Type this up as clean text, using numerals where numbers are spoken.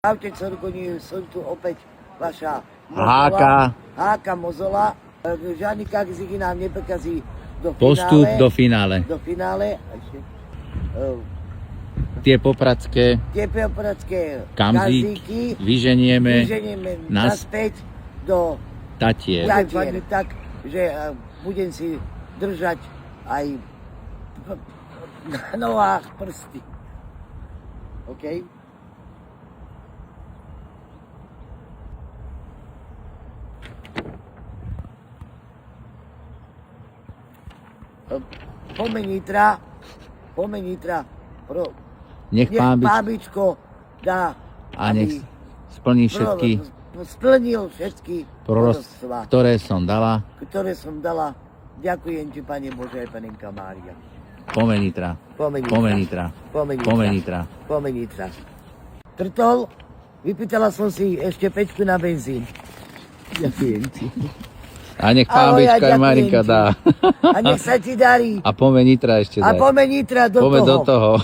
Čaute, Corgoni, som tu opäť vaša Háka Mozola. Žiadny kakzik nám neprekazí do finále. Postup do finále. Do finále. Tie popradské kamzíky vyženieme naspäť do Tatier. tak, že budem si držať aj na nohách prsty. OK? Pomenitra, nech Pábičko dá, a nech splní splnil všetky proroctvá, ktoré som dala. Ďakujem ti, Pane Bože, aj Panenka Mária. Pomenitra. Trtol, vypýtala som si ešte 5 na benzín. Ďakujem ti. A nech Pábička aj Marinka dá. A nech sa ti darí. A pomenitra ešte daj. A pomenitra do toho.